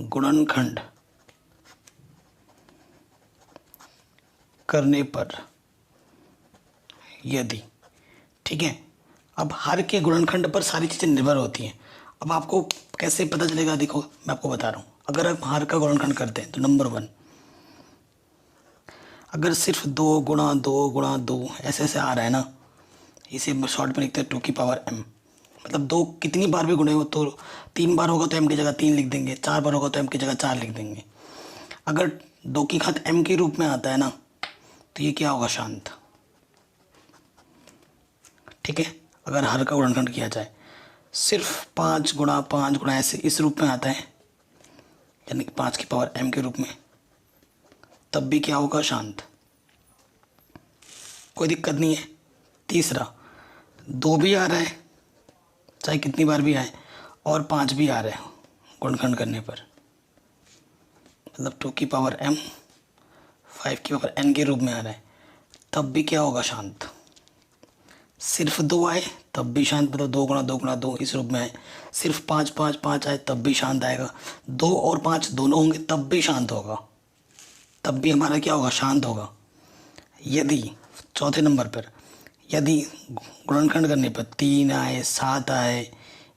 गुणनखंड करने पर यदि, ठीक है, अब हर के गुणनखंड पर सारी चीज़ें निर्भर होती हैं। अब आपको कैसे पता चलेगा, देखो मैं आपको बता रहा हूँ। अगर आप हर का गुणनखंड करते हैं तो नंबर 1, अगर सिर्फ 2 गुणा 2 ऐसे ऐसे आ रहा है ना, इसे शॉर्ट में लिखते हैं 2m। मतलब 2 कितनी बार भी गुणे हो तो 3 बार होगा तो m की जगह 3 लिख देंगे, 4 बार होगा तो m की जगह 4 लिख देंगे। अगर 2 की घात m के रूप में आता है ना तो ये क्या होगा, शांत। ठीक है, अगर हर का गुणनखंड किया जाए सिर्फ 5 गुणा 5 गुणा ऐसे इस रूप में आता है, यानी कि 5 की पावर m के रूप में, तब भी क्या होगा, शांत। कोई दिक्कत नहीं है। तीसरा, 2 भी आ रहा है चाहे कितनी बार भी आए, और 5 भी आ रहा है गुणनखंड करने पर, मतलब 2 की पावर m 5 की पावर n के रूप में आ रहा है, तब भी क्या होगा, शांत। सिर्फ 2 आए तब भी शांत, मतलब 2 गुणा 2 इस रूप में आए। सिर्फ 5 5 5 आए तब भी शांत आएगा। 2 और 5 दोनों होंगे तब भी शांत होगा, तब भी हमारा क्या होगा, शांत होगा। यदि चौथे नंबर पर यदि गुणनखंड करने पर 3 आए, 7 आए,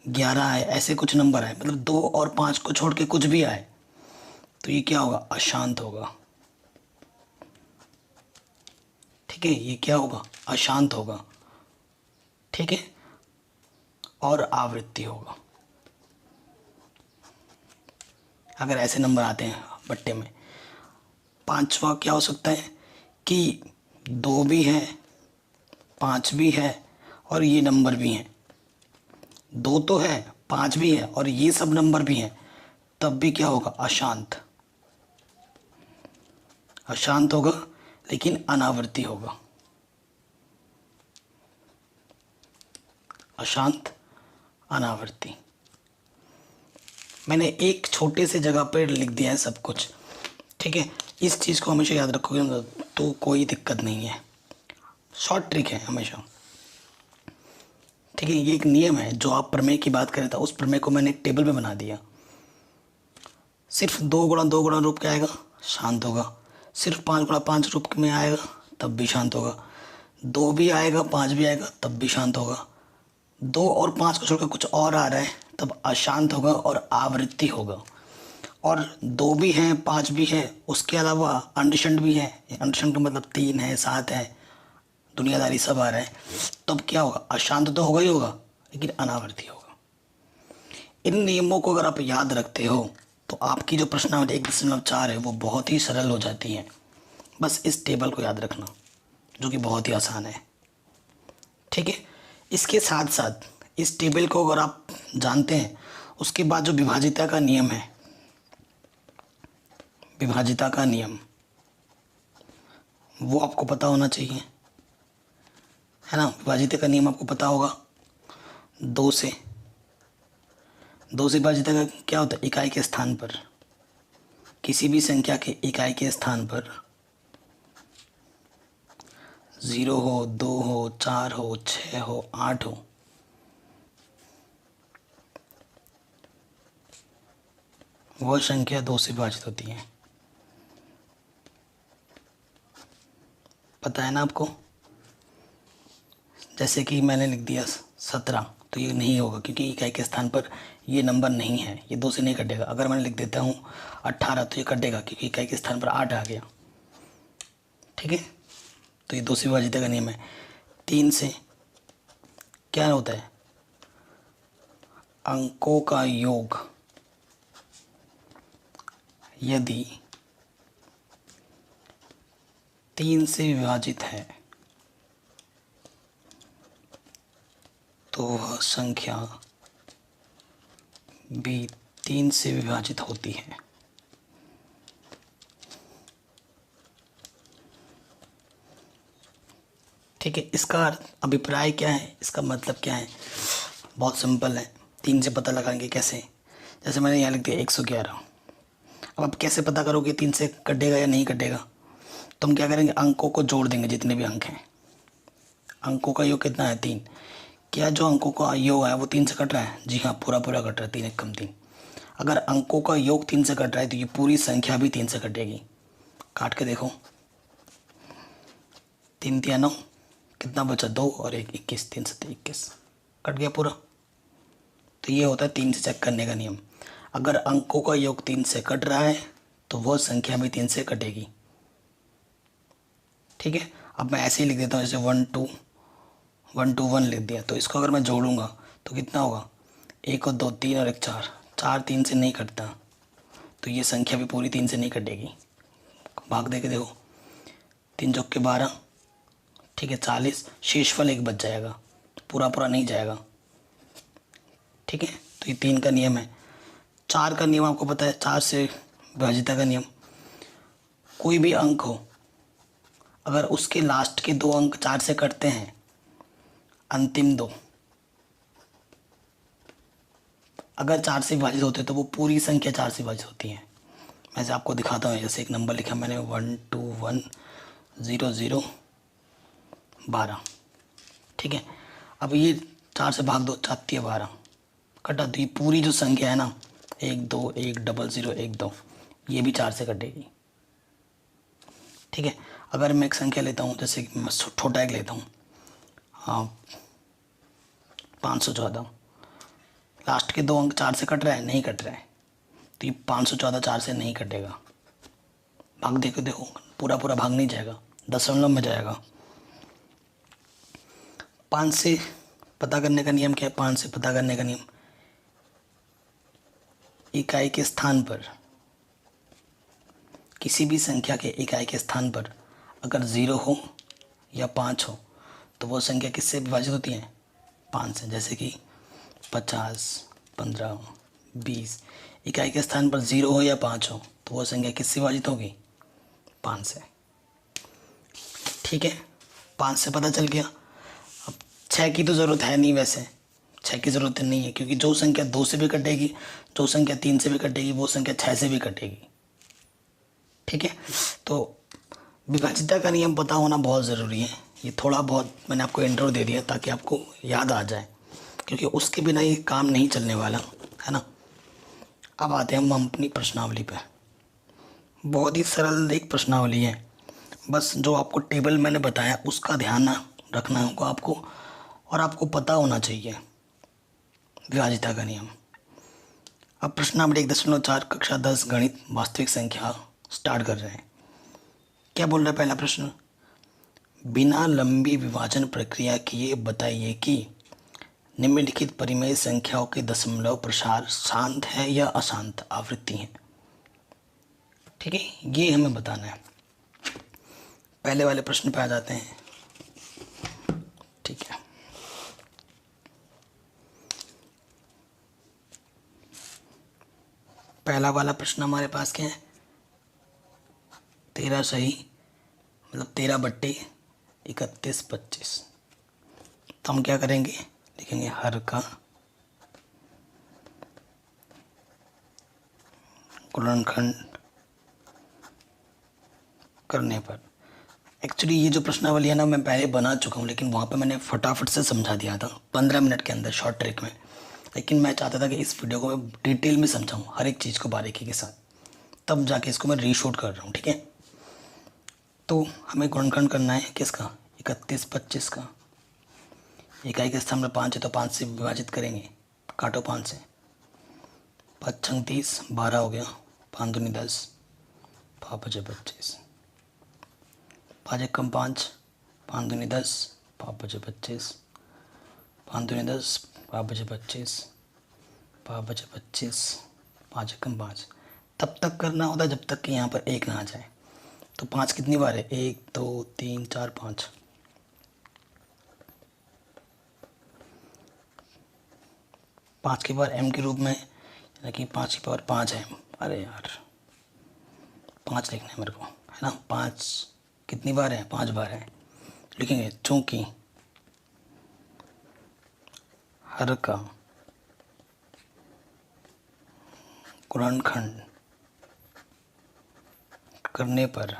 11 आए, ऐसे कुछ नंबर आए, मतलब 2 और 5 को छोड़ के कुछ भी आए, तो ये क्या होगा, अशांत होगा। ठीक है, ये क्या होगा, अशांत होगा। ठीक है, और आवृत्ति होगा। अगर ऐसे नंबर आते हैं बट्टे में, पांचवा क्या हो सकता है कि 2 भी है, 5 भी है, और ये नंबर भी हैं। 2 तो है, 5 भी है, और ये सब नंबर भी हैं, तब भी क्या होगा, अशांत। अशांत होगा लेकिन अनावृत्ति होगा। अशांत, अनावृत्ति। मैंने एक छोटे से जगह पर लिख दिया है सब कुछ। ठीक है, इस चीज़ को हमेशा याद रखोगे तो कोई दिक्कत नहीं है। शॉर्ट ट्रिक है हमेशा। ठीक है, ये एक नियम है। जो आप प्रमेय की बात करें था, उस प्रमेय को मैंने एक टेबल में बना दिया। सिर्फ 2 गुणा 2 गुणा रूप क्या आएगा, शांत होगा। सिर्फ 5 गुणा 5 रूप में आएगा तब भी शांत होगा। 2 भी आएगा, 5 भी आएगा, तब भी शांत होगा। 2 और 5 को छोड़कर कुछ और आ रहा है तब अशांत होगा और आवृत्ति होगा। और 2 भी हैं, 5 भी है, उसके अलावा अंडशंड भी है। अंडशंड का मतलब 3 है, 7 है, दुनियादारी सब आ रहा है, तब क्या होगा, अशांत तो होगा ही होगा लेकिन अनावृत्ति होगा। इन नियमों को अगर आप याद रखते हो तो आपकी जो प्रश्नावली 1.4 है वो बहुत ही सरल हो जाती है। बस इस टेबल को याद रखना, जो कि बहुत ही आसान है। ठीक है, इसके साथ साथ इस टेबल को अगर आप जानते हैं, उसके बाद जो विभाजिता का नियम है, विभाजिता का नियम, वो आपको पता होना चाहिए, है ना। विभाजिता का नियम आपको पता होगा। 2 से विभाजिता का क्या होता है, इकाई के स्थान पर, किसी भी संख्या के इकाई के स्थान पर 0 हो, 2 हो, 4 हो, 6 हो, 8 हो, वह संख्या 2 से विभाजित होती है। पता है ना आपको। जैसे कि मैंने लिख दिया 17, तो ये नहीं होगा क्योंकि इकाई के स्थान पर ये नंबर नहीं है, ये 2 से नहीं कटेगा। अगर मैं लिख देता हूँ 18 तो ये कटेगा क्योंकि इकाई के स्थान पर 8 आ गया। ठीक है, तो ये 2 से विभाजित का नियम है। 3 से क्या होता है, अंकों का योग यदि 3 से विभाजित है तो वह संख्या भी 3 से विभाजित होती है। ठीक है, इसका अभिप्राय क्या है, इसका मतलब क्या है, बहुत सिंपल है। 3 से पता लगाएंगे कैसे, जैसे मैंने यहाँ लिख दिया 111। अब आप कैसे पता करोगे 3 से कटेगा या नहीं कटेगा, तो हम क्या करेंगे, अंकों को जोड़ देंगे, जितने भी अंक हैं। अंकों का योग कितना है, 3। क्या जो अंकों का योग है वो 3 से कट रहा है, जी हाँ, पूरा पूरा कट रहा है, 3 1 कम 3। अगर अंकों का योग 3 से कट रहा है तो ये पूरी संख्या भी 3 से कटेगी। काट के देखो, 3 तिया 9, कितना बचा 2 और 1 21, 3 7 21, कट गया पूरा। तो ये होता है 3 से चेक करने का नियम। अगर अंकों का योग 3 से कट रहा है तो वह संख्या भी 3 से कटेगी। ठीक है, अब मैं ऐसे ही लिख देता हूँ, जैसे 1 2 1 2 1 लिख दिया। तो इसको अगर मैं जोड़ूंगा तो कितना होगा, 1 और 2 3 और 1 4, 4 3 से नहीं कटता, तो ये संख्या भी पूरी 3 से नहीं कटेगी। भाग दे के देखो, 3 चौक के 12, ठीक है 40, शेषफल 1 बच जाएगा, पूरा पूरा नहीं जाएगा। ठीक है, तो ये 3 का नियम है। 4 का नियम आपको पता है, 4 से विभाजिता का नियम। कोई भी अंक हो, अगर उसके लास्ट के 2 अंक 4 से कटते हैं, अंतिम 2 अगर 4 से विभाजित होते हैं तो वो पूरी संख्या 4 से विभाजित होती है। मैं से आपको दिखाता हूँ, जैसे एक नंबर लिखा मैंने 1 2 1 0 0 12। ठीक है, अब ये 4 से भाग दो, 4 तिया 12, कटा। तो ये पूरी जो संख्या है ना, 1 2 1 0 0 1 2, ये भी 4 से कटेगी। ठीक है, अगर मैं एक संख्या लेता हूँ, जैसे कि मैं छोटा एक लेता हूँ, हाँ 514, लास्ट के 2 अंक 4 से कट रहा है, नहीं कट रहा है, तो ये 514 4 से नहीं कटेगा। भाग देखो देखो, पूरा पूरा भाग नहीं जाएगा, दशमलव में जाएगा। 5 से पता करने का नियम क्या है, 5 से पता करने का नियम, इकाई के स्थान पर, किसी भी संख्या के इकाई के स्थान पर अगर 0 हो या 5 हो तो वो संख्या किससे विभाजित होती है, 5 से। जैसे कि 50 15 20, इकाई के स्थान पर 0 हो या 5 हो तो वो संख्या किससे विभाजित होगी, 5 से। ठीक है, 5 से पता चल गया। अब 6 की तो ज़रूरत है नहीं, वैसे 6 की ज़रूरत नहीं है, क्योंकि जो संख्या 2 से भी कटेगी, जो संख्या 3 से भी कटेगी, वो संख्या 6 से भी कटेगी। ठीक है, तो विभाजिता का नियम पता होना बहुत ज़रूरी है। ये थोड़ा बहुत मैंने आपको इंट्रो दे दिया ताकि आपको याद आ जाए, क्योंकि उसके बिना ये काम नहीं चलने वाला है ना। अब आते हैं हम अपनी प्रश्नावली पे। बहुत ही सरल एक प्रश्नावली है, बस जो आपको टेबल मैंने बताया उसका ध्यान रखना होगा आपको, और आपको पता होना चाहिए विभाजिता का नियम। अब प्रश्नावली 1.4 कक्षा 10 गणित वास्तविक संख्या स्टार्ट कर रहे हैं। क्या बोल रहा है पहला प्रश्न, बिना लंबी विभाजन प्रक्रिया किए बताइए कि निम्नलिखित परिमेय संख्याओं के दशमलव प्रसार शांत है या अशांत आवृत्ति है। ठीक है, ये हमें बताना है। पहले वाले प्रश्न पे आ जाते हैं। ठीक है, पहला वाला प्रश्न हमारे पास क्या है, 13 सही, मतलब 13 बट्टे 31 25। तो हम क्या करेंगे, लिखेंगे हर का गुणनखंड करने पर। एक्चुअली ये जो प्रश्नावली है ना, मैं पहले बना चुका हूँ, लेकिन वहाँ पे मैंने फटाफट से समझा दिया था 15 मिनट के अंदर शॉर्ट ट्रिक में। लेकिन मैं चाहता था कि इस वीडियो को मैं डिटेल में समझाऊँ, हर एक चीज़ को बारीकी के साथ, तब जाके इसको मैं रीशूट कर रहा हूँ। ठीक है, तो हमें गुणनखंड करना है किसका, 31 25 का। इकाई के स्थान में 5 है तो 5 से विभाजित करेंगे, काटो 5 से, 5 छंग 30, 12 हो गया, 5 दूनी 10, 5 बचे 25, 5 एक कम 5, 5 दूनी 10, 5 बचे 25, 5 दूनी 10, 5 बचे 25, 5 बचे 25, 5 एक कम 5। तब तक करना होता है जब तक कि यहाँ पर 1 ना आ जाए। तो 5 कितनी बार है, 1 2 3 4 5, 5 की बार m के रूप में, यानी कि 5 की पावर 5 है। अरे यार 5 लिखना है मेरे को, है ना। 5 कितनी बार है, 5 बार है, लिखेंगे। चूँकि हर का गुणनखंड करने पर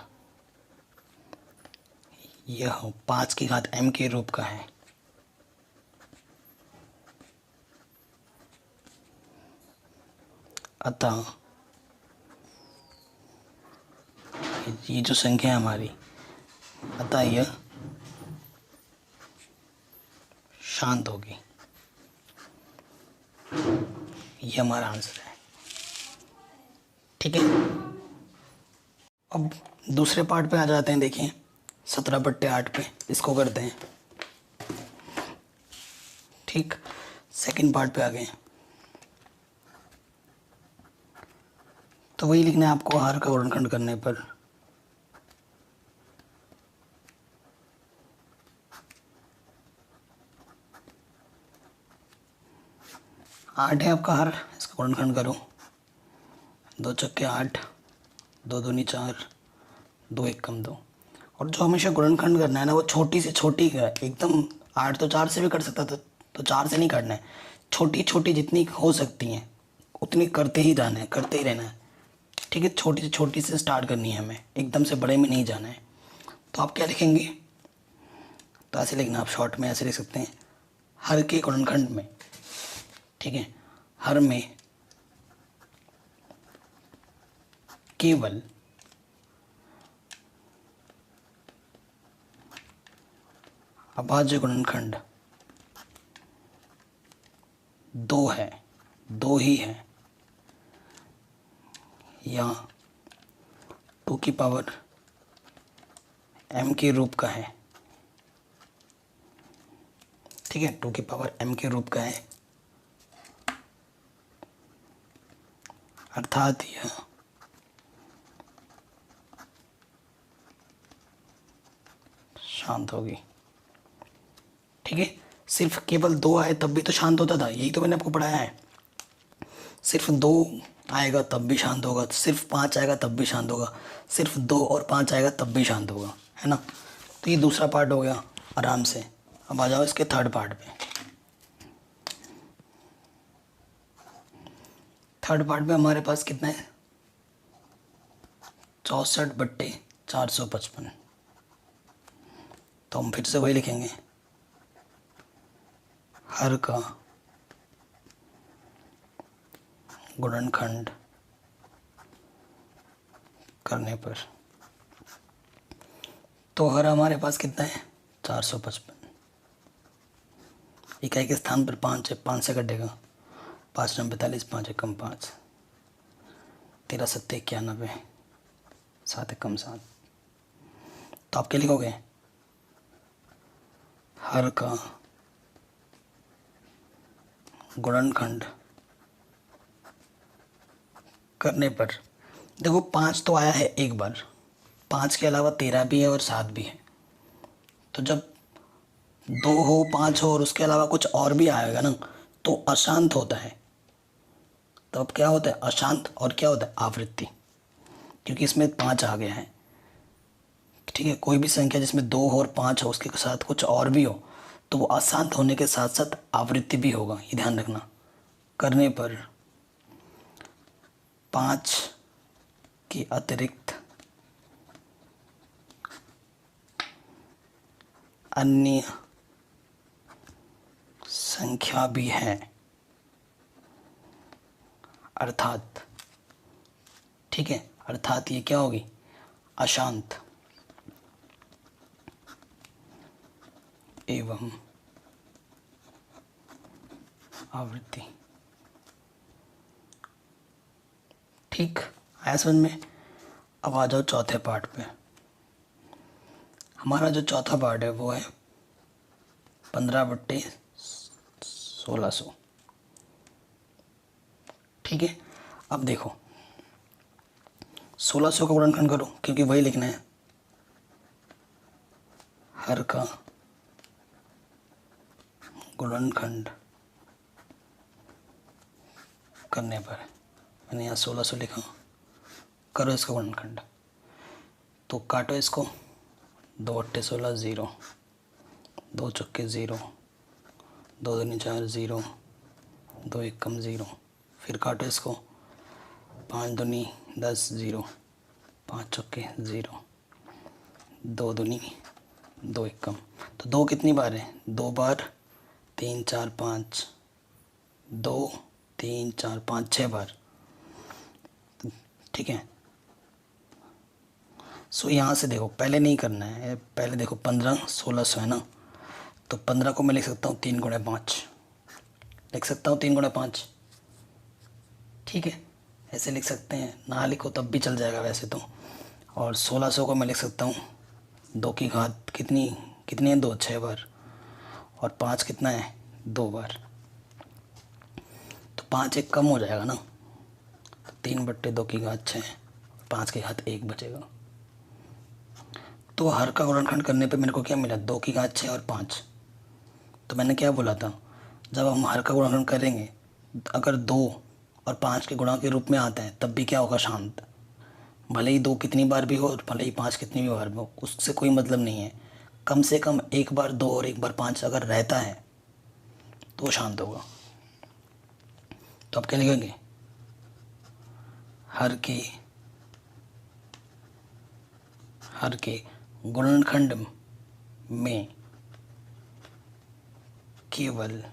यह 5 की घात m के रूप का है, अतः ये जो संख्या है हमारी, अतः यह शांत होगी। ये हमारा आंसर है। ठीक है, अब दूसरे पार्ट पे आ जाते हैं। देखिए 17/8 पे इसको करते हैं। ठीक, सेकंड पार्ट पे आ गए। तो वही लिखना है आपको, हर का गुणनखंड करने पर। आठ है आपका हर, इसका गुणनखंड करो। 2 चक्के 8, 2 दूनी 4, 2 एकम 2। और जो हमेशा गुणनखंड करना है ना, वो छोटी से छोटी का एकदम। 8 तो 4 से भी कर सकता था, तो 4 से नहीं करना है। छोटी छोटी जितनी हो सकती हैं उतनी करते ही जाना है, करते ही रहना है। ठीक है, छोटी से छोटी से स्टार्ट करनी है हमें, एकदम से बड़े में नहीं जाना है। तो आप क्या लिखेंगे, तो ऐसे लिखना, आप शॉर्ट में ऐसे लिख सकते हैं, हर के गुणनखंड में। ठीक है, हर में केवल अभाज्य गुणनखंड 2 है, 2 ही है, या 2 की पावर m के रूप का है। ठीक है, 2 की पावर m के रूप का है, अर्थात यह शांत होगी। ठीक है, सिर्फ केवल 2 आए तब भी तो शांत होता था, यही तो मैंने आपको पढ़ाया है। सिर्फ 2 आएगा तब भी शांत होगा, सिर्फ 5 आएगा तब भी शांत होगा, सिर्फ 2 और 5 आएगा तब भी शांत होगा, है ना। तो ये दूसरा पार्ट हो गया आराम से। अब आ जाओ इसके थर्ड पार्ट पे। थर्ड पार्ट में हमारे पास कितना है, 64/455। तो हम फिर से वही लिखेंगे, हर का गुणनखंड करने पर। तो हर हमारे पास कितना है, 455। इकाई के स्थान पर 5 है, 5 से कटेगा, 5 9 45, 5 एकम 5, 13 7 91, 7 एकम 7। तो आप क्या लिखोगे, हर का गुणनखंड करने पर। देखो 5 तो आया है एक बार, 5 के अलावा 13 भी है और 7 भी है। तो जब 2 हो, 5 हो और उसके अलावा कुछ और भी आएगा ना, तो अशांत होता है। तो अब क्या होता है, अशांत, और क्या होता है, आवृत्ति। क्योंकि इसमें 5 आ गया है। ठीक है, कोई भी संख्या जिसमें 2 हो और 5 हो, उसके साथ कुछ और भी हो, तो वो अशांत होने के साथ साथ आवृत्ति भी होगा, ये ध्यान रखना। करने पर 5 के अतिरिक्त अन्य संख्या भी है, अर्थात। ठीक है, अर्थात ये क्या होगी, अशांत एवं आवृत्ति। ठीक, आया समझ में। अब आ जाओ चौथे पार्ट पे। हमारा जो चौथा पार्ट है वो है 15/1600। ठीक है, अब देखो 1600 का गुणनखंड करो, क्योंकि वही लिखना है, हर का गुणनखंड करने पर। मैंने यहाँ 1600 लिखा, करो इसका गुणनखंड। तो काटो इसको, 2 8 16 0, 2 चौके 0, 2 दूनी 4 0, 2 एकम 0। फिर काटो इसको, 5 दूनी 10 0, 5 चौके 0, 2 दूनी 2 एकम। तो 2 कितनी बार है, 2 बार, 3 4 5, 2 3 4 5 6 बार। ठीक है। सो यहाँ से देखो, पहले नहीं करना है, पहले देखो 15 1600 है ना, तो 15 को मैं लिख सकता हूँ 3 × 5, लिख सकता हूँ 3 × 5, ठीक है, ऐसे लिख सकते हैं, ना लिखो तब भी चल जाएगा वैसे तो। और 1600 को मैं लिख सकता हूँ 2 की घात कितनी कितनी है, 2 6 बार, और 5 कितना है, 2 बार, तो 5 एक कम हो जाएगा ना, तो 3/2 की घात 6, 5 की घात 1 बचेगा। तो हर का गुणनखंड करने पे मेरे को क्या मिला, 2 की घात 6 और 5। तो मैंने क्या बोला था, जब हम हर का गुणनखंड करेंगे, अगर 2 और 5 के गुणा के रूप में आता है तब भी क्या होगा, शांत। भले ही 2 कितनी बार भी हो और भले ही 5 कितनी भी बार भी हो, उससे कोई मतलब नहीं है, कम से कम एक बार 2 और एक बार 5 अगर रहता है तो वो शांत होगा। तो आप क्या लिखेंगे, हर के गुणनखंड में केवल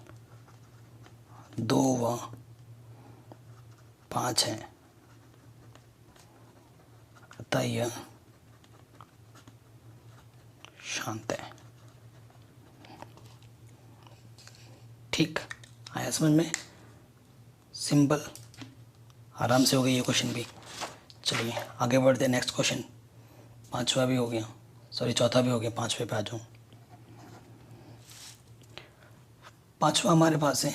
2 व 5 है, अतः यह शांत है। ठीक, आया समझ में, सिंपल, आराम से हो गया ये क्वेश्चन भी। चलिए आगे बढ़ते हैं, नेक्स्ट क्वेश्चन, 5वां भी हो गया, सॉरी 4था भी हो गया, 5वें पे आ जाऊँ। 5वां हमारे पास है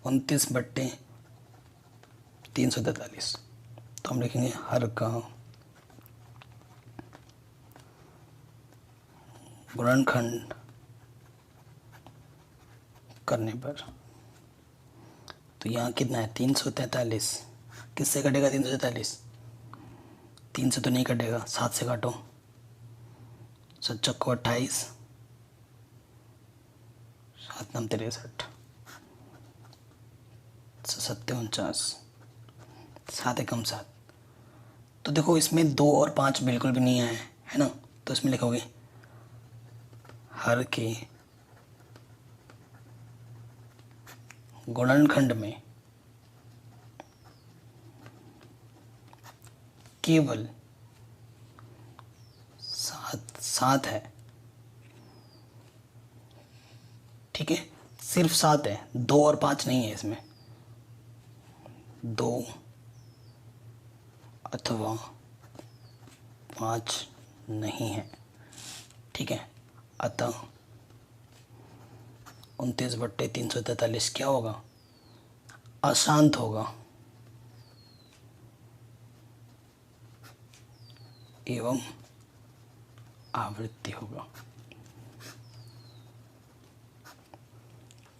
29/343, तो हम लिखेंगे हर का गुणनखंड करने पर, तो यहाँ कितना है 343, किससे कटेगा 343, 3 से तो नहीं कटेगा, 7 से काटो, 7 को 28, 7 9 63, 7 49, 7 एकम 7। तो देखो इसमें 2 और 5 बिल्कुल भी नहीं आए है ना, तो इसमें लिखोगे हर के गुणनखंड में केवल 7 है, ठीक है, सिर्फ 7 है, 2 और 5 नहीं है इसमें, 2 अथवा 5 नहीं है, ठीक है, अतः 29/343 क्या होगा, अशांत होगा एवं आवृत्ति होगा,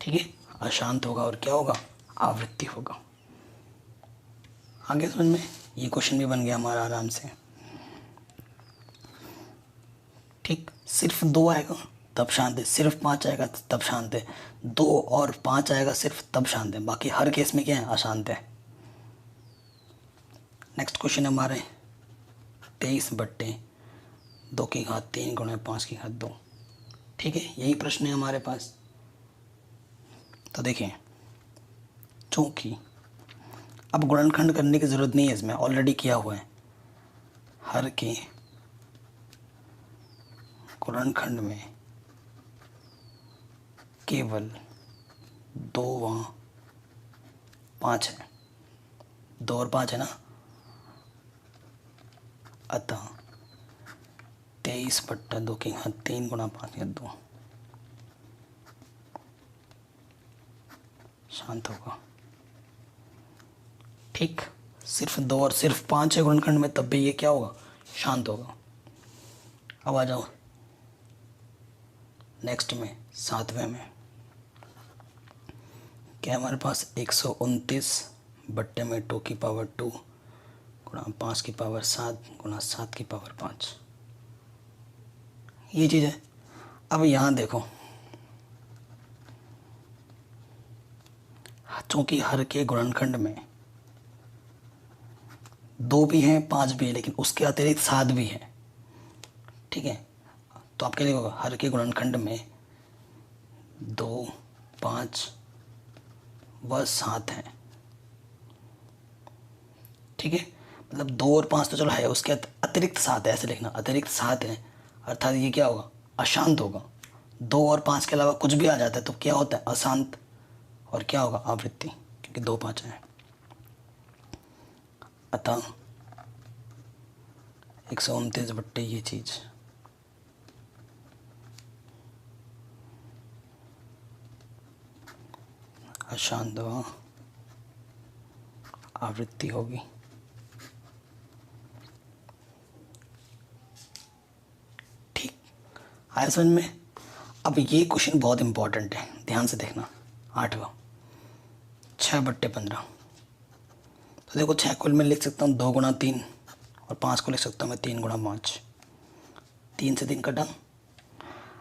ठीक है, अशांत होगा और क्या होगा, आवृत्ति होगा। आगे समझ में, ये क्वेश्चन भी बन गया हमारा आराम से। ठीक, सिर्फ 2 आएगा तब शांत है, सिर्फ 5 आएगा तब शांत है, 2 और 5 आएगा सिर्फ तब शांत है, बाकी हर केस में क्या है, अशांत है। नेक्स्ट क्वेश्चन है हमारे 23/2 की घात 3 × 5 की घात 2, ठीक है, यही प्रश्न है हमारे पास। तो देखिए, चूंकि अब गुणनखंड करने की ज़रूरत नहीं है, इसमें ऑलरेडी किया हुआ है, हर के गुणनखंड में केवल 2 व 5 है, 2 और 5 है ना, अतः 23/2 की घात 3 × 5 की घात 2 शांत होगा। ठीक, सिर्फ 2 और सिर्फ 5 है गुणनखंड में, तब भी ये क्या होगा, शांत होगा। अब आ जाओ नेक्स्ट में, 7वें में, क्या हमारे पास 129/2 की पावर 2 गुणा 5 की पावर 7 गुणा 7 की पावर 5, ये चीज़ है। अब यहाँ देखो, चूंकि हर के गुणनखंड में 2 भी हैं 5 भी है, लेकिन उसके अतिरिक्त 7 भी है, ठीक है, तो आप क्या लिखोगे, हर के गुणनखंड में 2 5 व 7 है, ठीक है, मतलब 2 और 5 तो चलो है, उसके अतिरिक्त 7 है, ऐसे लिखना, अतिरिक्त 7 है, अर्थात ये क्या होगा, अशांत होगा। 2 और 5 के अलावा कुछ भी आ जाता है तो क्या होता है, अशांत, और क्या होगा, आवृत्ति, क्योंकि 2 5 है। अतः 129 बट्टे ये चीज़ अशांत होगा, आवृत्ति होगी। ठीक, आया समझ में। अब ये क्वेश्चन बहुत इंपॉर्टेंट है, ध्यान से देखना। 8वां, 6 बट्टे 15। तो देखो 6 को मैं लिख सकता हूँ 2 गुणा 3, और 5 को लिख सकता हूँ मैं 3 गुणा 5। 3 से 3 कटा।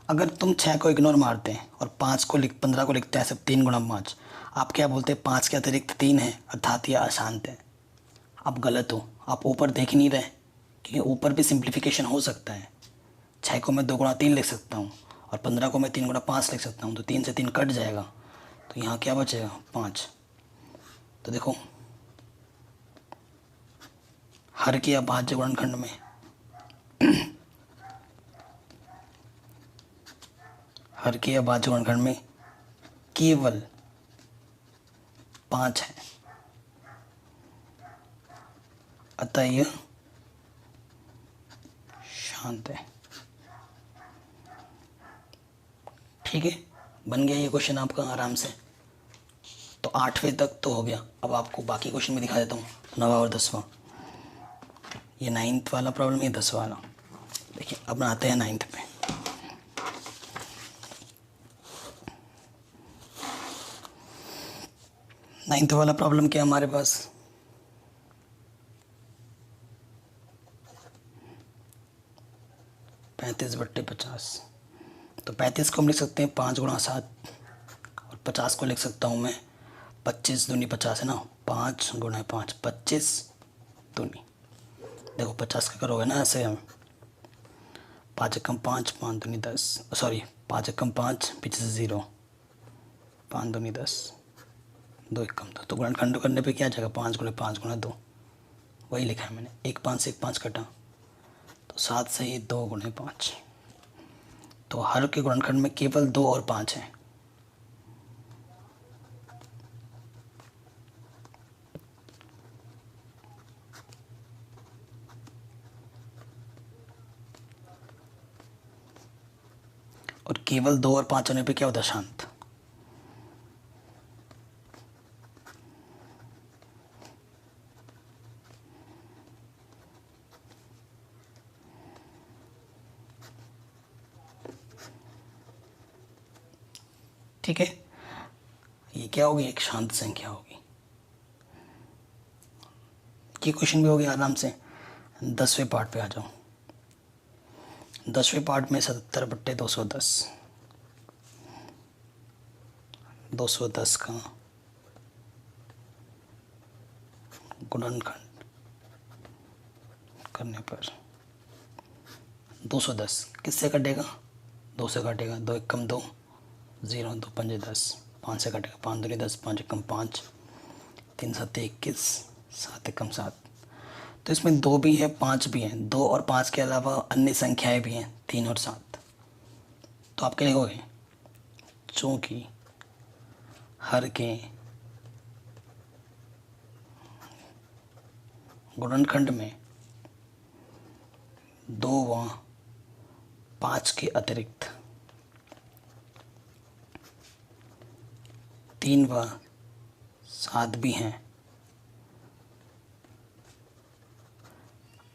अगर तुम 6 को इग्नोर मारते हैं और 15 को लिखते हैं सब 3 गुणा 5, आप क्या बोलते हैं, 5 के अतिरिक्त 3 है, अर्थात यह अशांत है। आप गलत हो, आप ऊपर देख नहीं रहे, क्योंकि ऊपर भी सिंप्लीफिकेशन हो सकता है। 6 को मैं 2 गुणा 3 लिख सकता हूँ, और 15 को मैं 3 गुणा 5 लिख सकता हूँ, तो 3 से 3 कट जाएगा, तो यहाँ क्या बचेगा, 5। तो देखो हर के अभाज्य गुणनखंड में हर के अभाज्य गुणनखंड में केवल 5 है, अतः यह शांत है। ठीक है, बन गया ये क्वेश्चन आपका आराम से। तो 8वें तक तो हो गया। अब आपको बाकी क्वेश्चन में दिखा देता हूँ, 9वां और 10वां। ये 9th वाला प्रॉब्लम, ये 10वां वाला। देखिए अब आते हैं 9th पे। नाइन्थ वाला प्रॉब्लम क्या हमारे पास, पैंतीस बट्टे 50। तो 35 को हम लिख सकते हैं 5 गुणा 7, और 50 को लिख सकता हूँ मैं 25 दूनी 50 है ना, 5 गुणा 5, 25 दूनी। देखो 50 का करोगे ना ऐसे, हम 5 एकम 5, 5 दूनी 10, सॉरी 5 एकम 5, पीछे से 0, 5 दूनी 10, 2 एकम 2। तो गुणनखंड करने पे क्या जाएगा, 5 गुणे 5 गुणा 2, वही लिखा है मैंने। 1 5 से 1 5 कटा, तो 7 से ही 2 गुणे 5। तो हर के गुणनखंड में केवल 2 और 5 हैं। और केवल 2 और 5 होने पे क्या होता है, शांत। ठीक है, ये क्या होगी, एक शांत संख्या होगी। ये क्वेश्चन भी हो गया आराम से। 10वें पार्ट पे आ जाओ। 10वें पार्ट में 77 बट्टे 210, 210 का गुणनखंड करने पर 210 किससे कटेगा, 2 से कटेगा, 2 एकम 2, 0, 2 पंजे 10, 5 से कटेगा, 5 दूनी 10, 5 एकम 5, 3 7 21, 7 एकम 7। तो इसमें 2 भी है 5 भी हैं, 2 और 5 के अलावा अन्य संख्याएं भी हैं, 3 और 7। तो आप क्या लिखोगे, चूँकि हर के गुणनखंड में 2 व 5 के अतिरिक्त 3 व 7 भी हैं,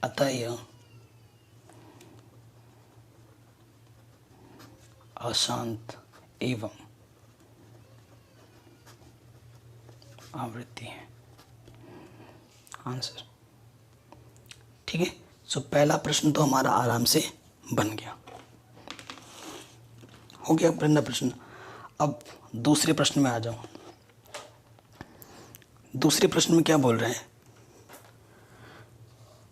अतः यह अशांत एवं आवृत्ति है। आंसर ठीक है। सो पहला प्रश्न तो हमारा आराम से बन गया, हो गया पहला प्रश्न। अब दूसरे प्रश्न में आ जाओ। दूसरे प्रश्न में क्या बोल रहे हैं,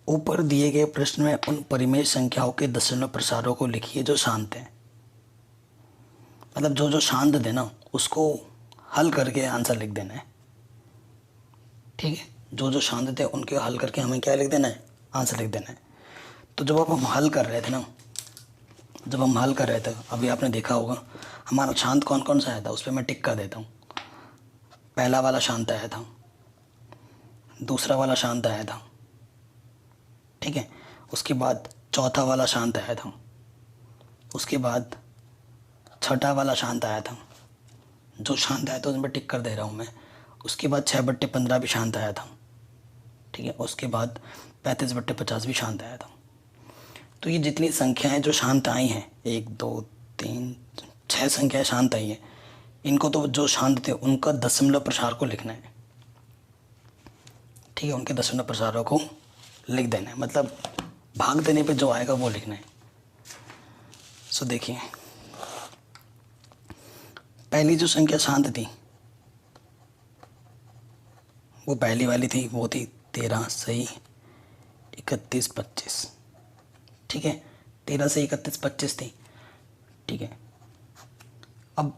ऊपर दिए गए प्रश्न में उन परिमेय संख्याओं के दशमलव प्रसारों को लिखिए जो शांत हैं। मतलब जो जो शांत थे ना उसको हल करके आंसर लिख देना है। ठीक है, जो जो शांत थे उनके हल करके हमें क्या लिख देना है, आंसर लिख देना है। तो जब अब हम हल कर रहे थे ना, जब हम हल कर रहे थे अभी आपने देखा होगा हमारा शांत कौन कौन सा आया था, उस पर मैं टिक कर देता हूँ। पहला वाला शांत आया था, दूसरा वाला शांत आया था, ठीक है। उसके बाद चौथा वाला शांत आया था, उसके बाद छठा वाला शांत आया था, जो शांत आया था उस पर टिक कर दे रहा हूँ मैं। उसके बाद 6/15 भी शांत आया था, ठीक है। उसके बाद 35/50 भी शांत आया था। तो ये जितनी संख्याएं जो शांत आई हैं, 1 2 3 6 संख्याएं शांत आई हैं, इनको तो जो शांत थे उनका दशमलव प्रसार को लिखना है, ठीक है। उनके दशमलव प्रसारों को लिख देना है, मतलब भाग देने पे जो आएगा वो लिखना है। सो देखिए, पहली जो संख्या शांत थी वो पहली वाली थी, वो थी 13 सही 31 25, ठीक है। 13 से 31 25 थी, ठीक है। अब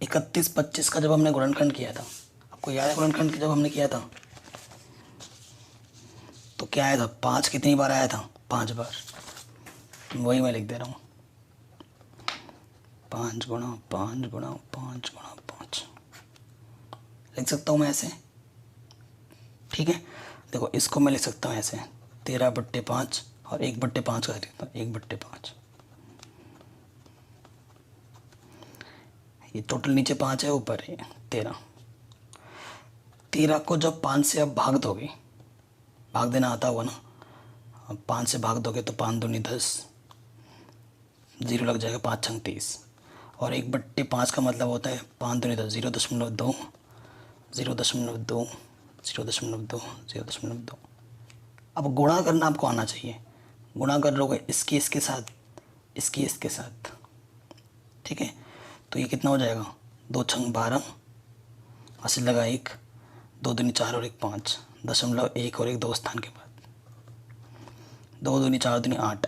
31 25 का जब हमने गुणनखंड किया था, आपको याद है गुणनखंड जब हमने किया था तो क्या आया था, 5 कितनी बार आया था, 5 बार। वही मैं लिख दे रहा हूँ, 5 गुणा 5 गुणा 5 गुणा 5 लिख सकता हूँ मैं ऐसे, ठीक है। देखो इसको मैं लिख सकता हूँ ऐसे 13/5 और 1/5 का लिखता हूँ, 1/5। ये टोटल नीचे 5 है, ऊपर है 13। 13 को जब 5 से अब भाग दोगे, भाग देना आता होगा ना, अब 5 से भाग दोगे तो 5 दूनी 10, 0 लग जाएगा, 5 छंग 30। और 1/5 का मतलब होता है 5 दूनी 10, 0.2 0.2 0.2 0.2। अब गुणा करना आपको आना चाहिए, गुणा कर लोगे इसकी इसके साथ, इसकी इसके साथ, ठीक है। तो ये कितना हो जाएगा, 2 छंग 12, 80 लगा 1, 2 दूनी 4 और 1 5, 0.1 और 1 2 स्थान के बाद, 2 दूनी 4 दूनी 8,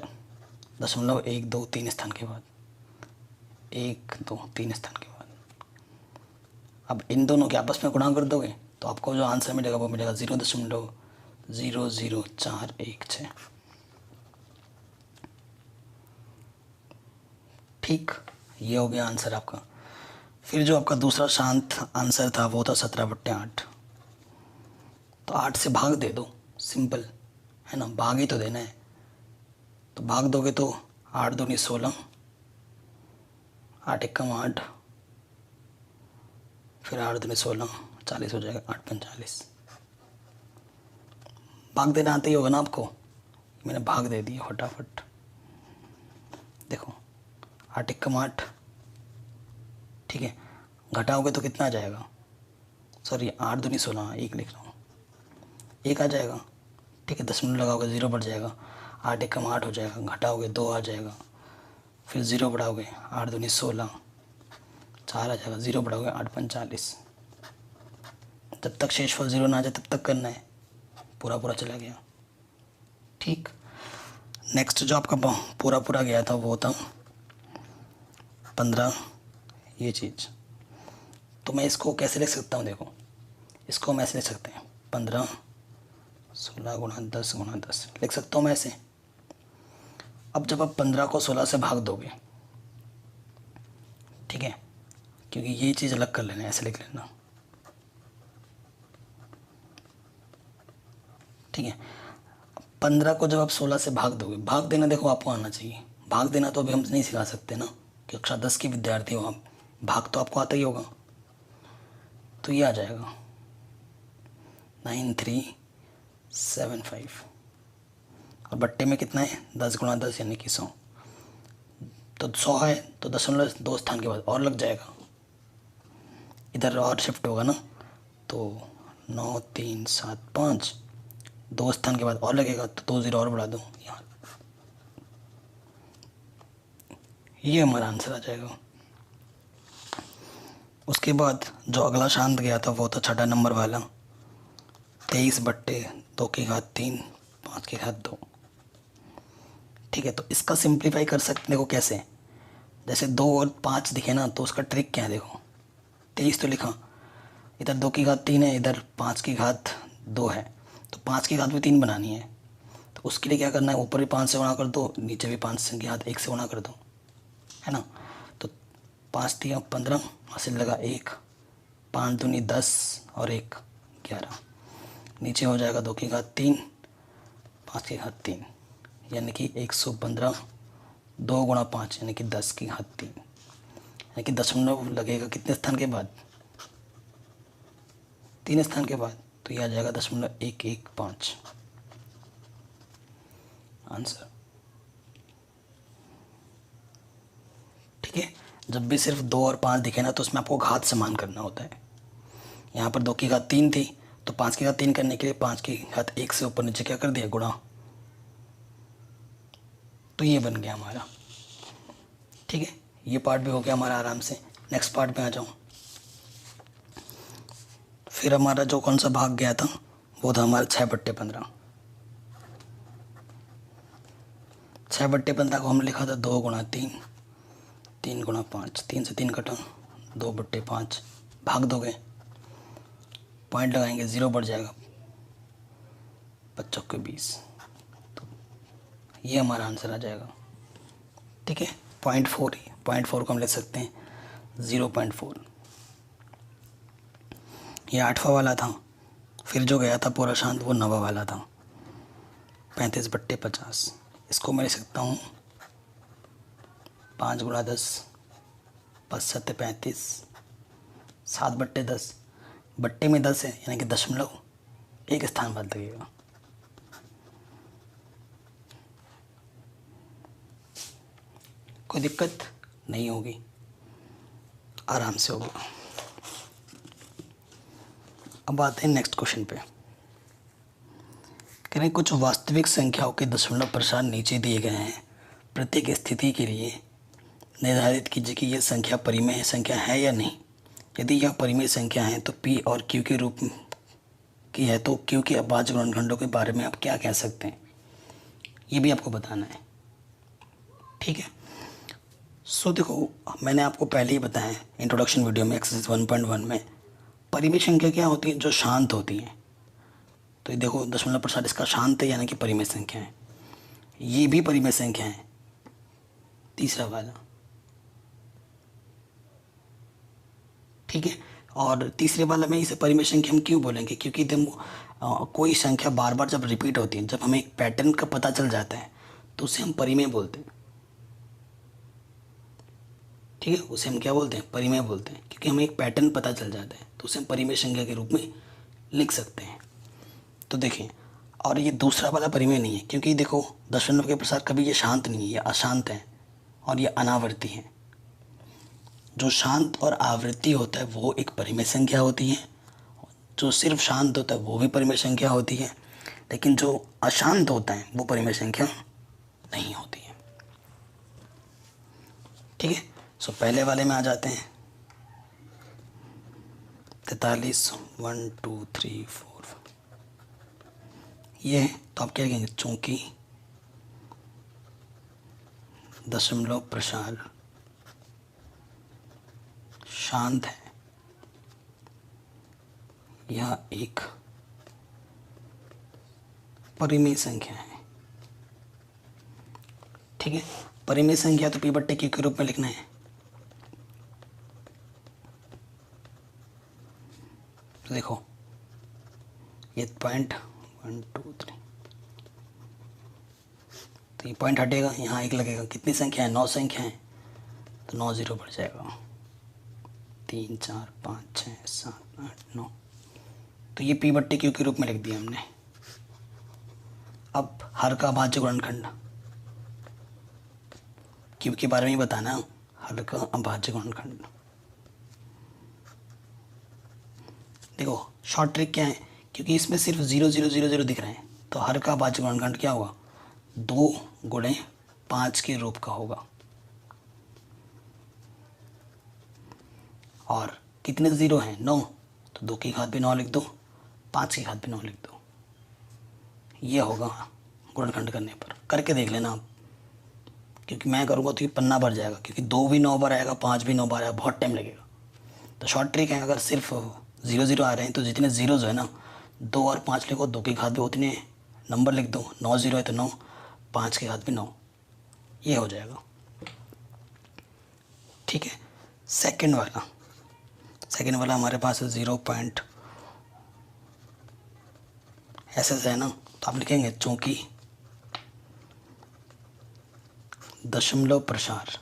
0.1 2 3 स्थान के बाद, 1 2 3 स्थान के बाद। अब इन दोनों के आपस में गुणा कर दोगे तो आपको जो आंसर मिलेगा वो मिलेगा 0.00416, ठीक। ये हो गया आंसर आपका। फिर जो आपका दूसरा शांत आंसर था वो था 17/8। तो 8 से भाग दे दो, सिंपल है ना, भाग ही तो देना है। तो भाग दोगे तो 8 दूनी 16, 8 एकम 8, फिर 8 दूनी 16, 40 हो जाएगा, 8 5 40। भाग देना आते ही होगा ना आपको, मैंने भाग दे दिया फटाफट। देखो 8 एकम 8, ठीक है। घटाओगे तो कितना आ जाएगा, सॉरी 8 दूनी 16, 1 लिख रहा हूँ, 1 आ जाएगा, ठीक है। दशमलव लगाओगे 0 बढ़ जाएगा, 8 एकम 8 हो जाएगा, घटाओगे 2 आ जाएगा, फिर 0 बढ़ाओगे 8 दूनी 16, 4 आ जाएगा, 0 बढ़ाओगे 8 5 40। जब तक शेषफल 0 ना आ जाए तब तक करना है, पूरा पूरा चला गया, ठीक। नेक्स्ट जो आपका पूरा पूरा गया था वो था 15, ये चीज़। तो मैं इसको कैसे लिख सकता हूँ, देखो इसको हम ऐसे लिख सकते हैं, 15 16 गुणा 10 गुणा 10 लिख सकता हूँ मैं ऐसे। अब जब आप 15 को 16 से भाग दोगे, ठीक है, क्योंकि ये चीज़ अलग कर लेना, ऐसे लिख लेना, ठीक है। 15 को जब आप 16 से भाग दोगे, भाग देना देखो आपको आना चाहिए, भाग देना तो अभी हम नहीं सिखा सकते ना, कि कक्षा 10 के विद्यार्थी हो आप, भाग तो आपको आता ही होगा। तो ये आ जाएगा 9375, और बट्टे में कितना है, 10 गुणा 10 यानी कि 100। तो 100 है तो 0.2 स्थान के बाद और लग जाएगा, इधर और शिफ्ट होगा ना, तो 9 3 7 5, 2 स्थान के बाद और लगेगा, तो 2 0 और बढ़ा दो यहाँ, ये हमारा आंसर आ जाएगा। उसके बाद जो अगला शांत गया था वो था छठा नंबर वाला, 23/2 5 2, ठीक है। तो इसका सिंप्लीफाई कर सकते देखो कैसे, जैसे 2 और 5 दिखे ना, तो उसका ट्रिक क्या है, देखो 23 तो लिखा, इधर 2 की घात 3 है, इधर 5 की घात 2 है, तो 5 की घात भी 3 बनानी है, तो उसके लिए क्या करना है, ऊपर भी 5 से गुणा कर दो, नीचे भी 5 की घात 1 से गुणा कर दो, है ना। तो 5 3 15, हासिल लगा 1, 5 दूनी 10 और 1 11, नीचे हो जाएगा 2 की घात 3, 5 की घात 3, यानी कि 115, 2 गुणा 5 यानी कि 10 की घात 3, यानी कि दशमलव लगेगा कितने स्थान के बाद, 3 स्थान के बाद, तो यह आ जाएगा 0.115 आंसर। ठीक है, जब भी सिर्फ 2 और 5 दिखे ना तो उसमें आपको घात समान करना होता है। यहाँ पर 2 की घात 3 थी, तो 5 की घात 3 करने के लिए 5 की घात 1 से ऊपर नीचे क्या कर दिया, गुणा, तो ये बन गया हमारा। ठीक है, ये पार्ट भी हो गया हमारा आराम से। नेक्स्ट पार्ट में आ जाऊँ। फिर हमारा जो कौन सा भाग गया था वो था हमारा 6/15। 6/15 को हम लिखा था 2 गुणा 3, 3 गुणा 5, 3 से 3 कटा, 2/5, भाग दोगे, पॉइंट लगाएंगे, 0 बढ़ जाएगा, 5 के 20, तो ये हमारा आंसर आ जाएगा। ठीक है, 0.4 को हम लिख सकते हैं 0.4। ये 8वां वाला था। फिर जो गया था पूरा शांत वो 9वां वाला था, 35/50। इसको मैं लिख सकता हूँ 5 गुणा 10, 5 7 35, 7/10, बट्टे में 10 है यानी कि दशमलव 1 स्थान बाद लगेगा। कोई दिक्कत नहीं होगी, आराम से होगा। अब आते हैं नेक्स्ट क्वेश्चन पे। कह रहे हैं कुछ वास्तविक संख्याओं के दशमलव प्रसार नीचे दिए गए हैं। प्रत्येक स्थिति के लिए निर्धारित कीजिए कि यह संख्या परिमेय संख्या है या नहीं। यदि यह परिमेय संख्या है तो पी और क्यू के रूप की है तो क्यू के अभाज्य गुणनखंडों के बारे में आप क्या कह सकते हैं, ये भी आपको बताना है। ठीक है, सो देखो, मैंने आपको पहले ही बताया इंट्रोडक्शन वीडियो में एक्सरसाइज 1.1 में, परिमेय संख्या क्या होती है, जो शांत होती हैं। तो ये देखो दशमलव प्रसार इसका शांत है यानी कि परिमेय संख्या है। ये भी परिमेय संख्या है, तीसरा वाला। ठीक है, और तीसरे वाला में इसे परिमेय संख्या हम क्यों बोलेंगे, क्योंकि कोई संख्या बार बार जब रिपीट होती है, जब हमें एक पैटर्न का पता चल जाता है तो उसे हम परिमेय बोलते हैं। ठीक है, उसे हम क्या बोलते हैं, परिमेय बोलते हैं, क्योंकि हमें एक पैटर्न पता चल जाता है तो उसे हम परिमेय संख्या के रूप में लिख सकते हैं। तो देखिए, और ये दूसरा वाला परिमेय नहीं है, क्योंकि देखो दशमलव के प्रसार कभी ये शांत नहीं है, ये अशांत है और ये अनावर्ती है। जो शांत और आवृत्ति होता है वो एक परिमेय संख्या होती है, जो सिर्फ शांत होता है वो भी परिमेय संख्या होती है, लेकिन जो अशांत होता है वो परिमेय संख्या नहीं होती है। ठीक है, सो पहले वाले में आ जाते हैं। 43 1 2 3 4 ये है, तो आप क्या कहेंगे, चूंकि दशमलव प्रसार शांत है, यह एक परिमेय संख्या है। ठीक है, परिमेय संख्या तो P/Q के रूप में लिखना है। तो देखो ये पॉइंट 1 2 3, तो ये पॉइंट हटेगा, यहाँ 1 लगेगा। कितनी संख्या है, 9 संख्या है, तो 9 0 बढ़ जाएगा, 3 4 5 6 7 8 9, तो ये P/Q के रूप में लिख दिया हमने। अब हर का अभाज्य गुणनखंड, क्यू के बारे में ही बताना, हर का अभाज्य गुणनखंड। देखो शॉर्ट ट्रिक क्या है, क्योंकि इसमें सिर्फ 0 0 0 0 दिख रहे हैं, तो हर का अभाज्य गुणनखंड क्या होगा, 2 गुणे 5 के रूप का होगा। और कितने 0 हैं, 9, तो 2 की घात भी 9 लिख दो, 5 की घात भी 9 लिख दो। ये होगा गुणनखंड करने पर, करके देख लेना आप, क्योंकि मैं करूँगा तो ये पन्ना भर जाएगा, क्योंकि 2 भी 9 बार आएगा, 5 भी 9 बार आएगा, बहुत टाइम लगेगा। तो शॉर्ट ट्रिक है, अगर सिर्फ 0 0 आ रहे हैं तो जितने 0 है ना, 2 और 5 लिखो, 2 की घात भी उतनी है, नंबर लिख दो, 9 0 है तो 9, 5 की घात भी 9, ये हो जाएगा। ठीक है। सेकंड वाला हमारे पास है 0 पॉइंट ऐसे है ना, तो आप लिखेंगे चूंकि दशमलव प्रसार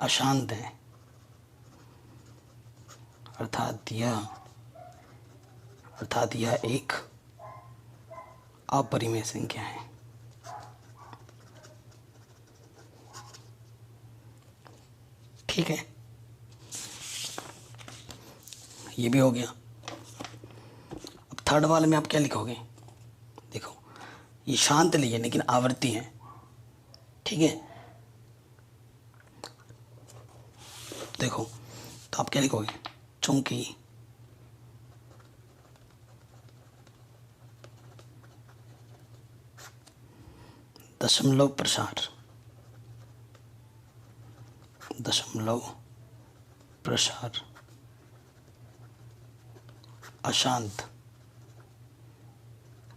अशांत है, अर्थात यह एक अपरिमेय संख्या है। ठीक है, ये भी हो गया। अब थर्ड वाले में आप क्या लिखोगे, देखो ये शांत लिए लेकिन आवर्ती है। ठीक है, देखो तो आप क्या लिखोगे, चूंकि दशमलव प्रसार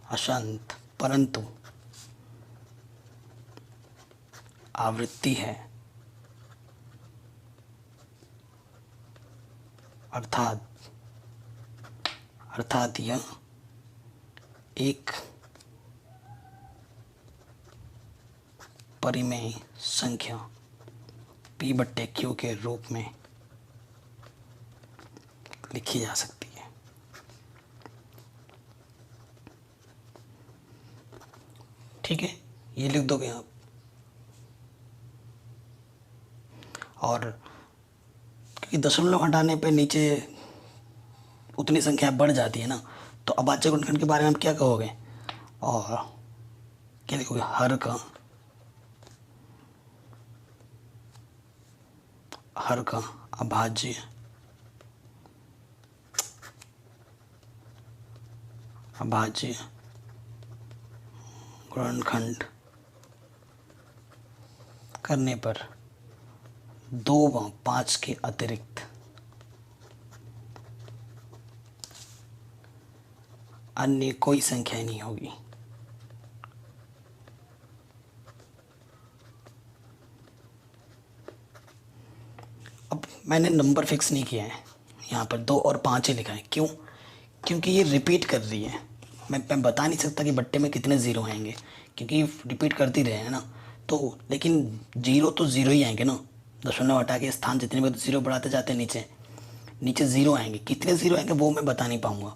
अशांत परंतु आवृत्ति है, अर्थात यह एक परिमेय संख्या P/Q के रूप में लिखी जा सकती है। ठीक है, ये लिख दोगे आप। और क्योंकि दशमलव हटाने पे नीचे उतनी संख्या बढ़ जाती है ना, तो अभाज्य गुणनखंड के बारे में आप क्या कहोगे, और क्या लिखोगे, हर का अभाज्य गुणनखंड करने पर 2 व 5 के अतिरिक्त अन्य कोई संख्या नहीं होगी। अब मैंने नंबर फिक्स नहीं किया है, यहाँ पर 2 और 5 ही लिखा है। क्यों? क्योंकि ये रिपीट कर रही है। मैं बता नहीं सकता कि बट्टे में कितने ज़ीरो आएंगे, क्योंकि रिपीट करती रहे हैं ना, तो लेकिन जीरो तो ज़ीरो ही आएंगे ना, दशमलव हटा के स्थान जितने में ज़ीरो बढ़ाते जाते हैं, नीचे ज़ीरो आएंगे। कितने ज़ीरो आएंगे वो मैं बता नहीं पाऊँगा,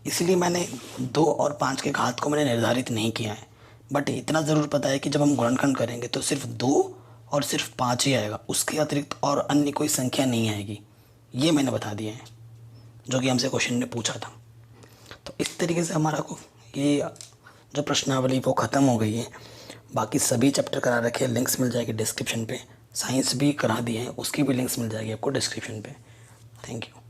इसलिए मैंने 2 और 5 के घात को मैंने निर्धारित नहीं किया है। बट इतना ज़रूर पता है कि जब हम गुणनखंड करेंगे तो सिर्फ 2 और सिर्फ 5 ही आएगा, उसके अतिरिक्त और अन्य कोई संख्या नहीं आएगी। ये मैंने बता दिया है, जो कि हमसे क्वेश्चन ने पूछा था। तो इस तरीके से हमारा को ये जो प्रश्नावली वो ख़त्म हो गई है। बाकी सभी चैप्टर करा रखे हैं, लिंक्स मिल जाएगी डिस्क्रिप्शन पे। साइंस भी करा दिए हैं, उसकी भी लिंक्स मिल जाएगी आपको डिस्क्रिप्शन पे। Thank you.